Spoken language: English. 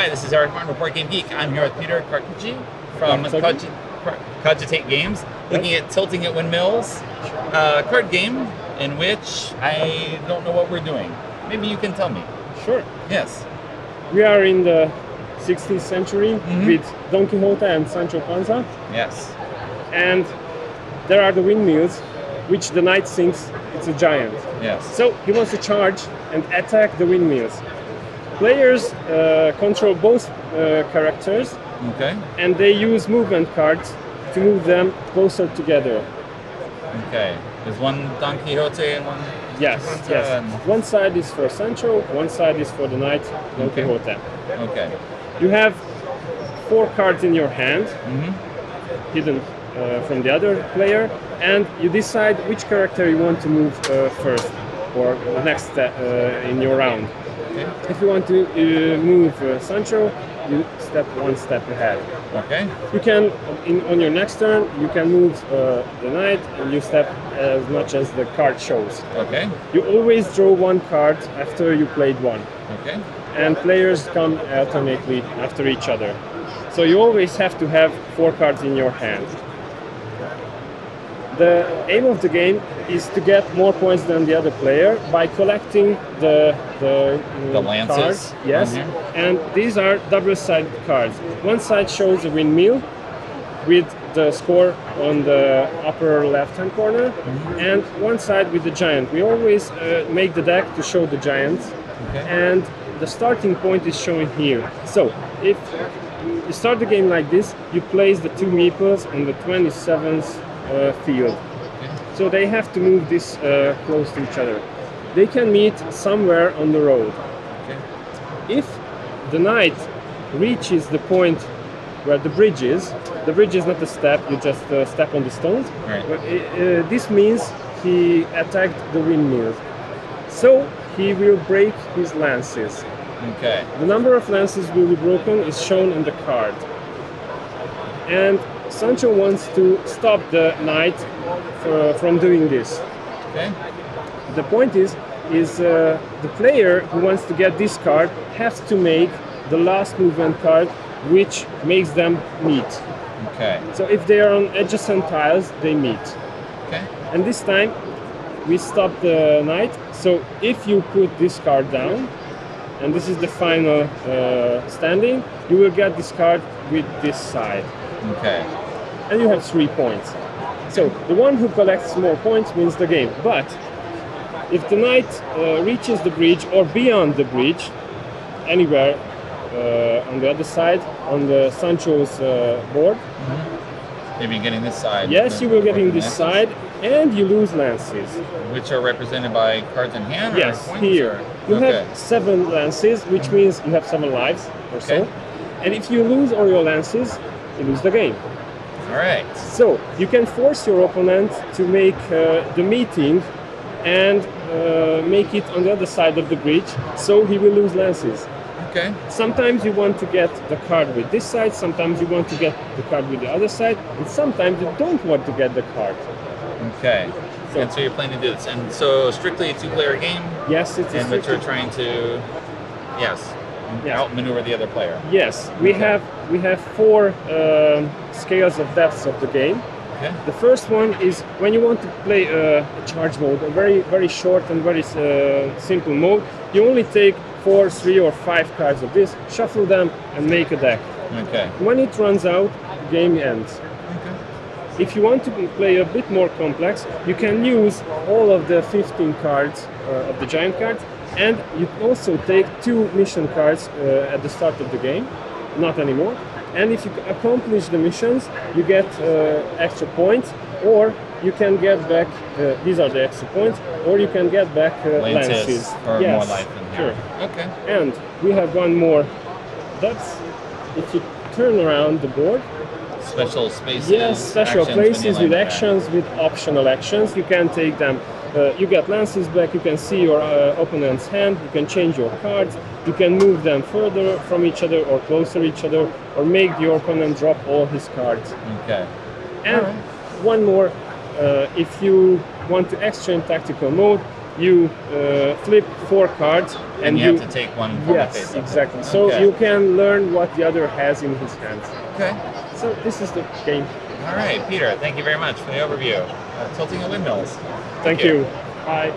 Hi, this is Eric Martin with Board Game Geek. I'm here with Peter Carcucci from Cogitate Games, looking at Tilting at Windmills, a card game in which I don't know what we're doing. Maybe you can tell me. Sure. Yes. We are in the 16th century with Don Quixote and Sancho Panza. Yes. And there are the windmills, which the knight thinks it's a giant. Yes. So he wants to charge and attack the windmills. Players control both characters, Okay. and they use movement cards to move them closer together. Okay. There's one Don Quixote and one. Yes, Panza yes. and- One side is for Sancho, one side is for the knight, Don Okay. Quixote. Okay. You have 4 cards in your hand, Mm-hmm. hidden from the other player, and you decide which character you want to move first, or the next step in your round. Okay. If you want to move Sancho, you step 1 step ahead. Okay. You can, on your next turn, you can move the knight, and you step as much as the card shows. Okay. You always draw 1 card after you played 1, Okay. and players come alternately after each other. So you always have to have 4 cards in your hand. The aim of the game is to get more points than the other player by collecting the lances cards. Yes, on here. and these are double-sided cards. One side shows a windmill with the score on the upper left-hand corner, and one side with the giant. We always make the deck to show the giants, Okay. and the starting point is shown here. So if you start the game like this, you place the 2 meeples on the 27th field. So they have to move this close to each other. They can meet somewhere on the road. Okay. If the knight reaches the point where the bridge is not a step, you just step on the stones. Right. But, this means he attacked the windmill. So he will break his lances. Okay. The number of lances will be broken is shown on the card. And Sancho wants to stop the knight from doing this. Okay. The point is the player who wants to get this card has to make the last movement card, which makes them meet. Okay. So if they are on adjacent tiles, they meet. Okay. And this time we stop the knight. So if you put this card down, and this is the final standing, you will get this card with this side. Okay. And you have 3 points. So the one who collects more points wins the game. But if the knight reaches the bridge or beyond the bridge, anywhere on the other side, on the Sancho's board, Maybe getting this side. yes, you will get in this Lances, side, and you lose lances. Which are represented by cards in hand? Yes, or coins, here. or- You Okay. have 7 lances, which means you have 7 lives or so. Okay. And if you lose all your lances, you lose the game. All right. So you can force your opponent to make the meeting and make it on the other side of the bridge, so he will lose lances. Okay. Sometimes you want to get the card with this side, sometimes you want to get the card with the other side, and sometimes you don't want to get the card. Okay. So- And so you're planning to do this, and so strictly a 2-player game, Yes, it's in which a you're trying to, yes, Yeah. outmaneuver the other player. yes. We Okay. have 4 scales of depths of the game. Okay. The first one is when you want to play a charge mode, a very short and very simple mode. You only take 4, 3, or 5 cards of this, shuffle them, and make a deck. Okay. When it runs out, the game ends. Okay. If you want to play a bit more complex, you can use all of the 15 cards of the giant cards, and you also take 2 mission cards at the start of the game, not anymore. And if you accomplish the missions, you get extra points, or you can get back, these are the extra points, or you can get back lances. or Yes, more life in here. sure. Okay. And we have one more. That's if you turn around the board. Special spaces. Yes, special actions when you places land with there. actions, with optional actions. You can take them. You get lances back. You can see your opponent's hand. You can change your cards. You can move them further from each other or closer each other, or make your opponent drop all his cards. Okay. And one more. If you want to extra in tactical mode, you flip 4 cards, and you have to take one from the face. Yes, exactly. So you can learn what the other has in his hands. Okay. So this is the game. All right, Peter, thank you very much for the overview of Tilting at Windmills. Thank you. Bye.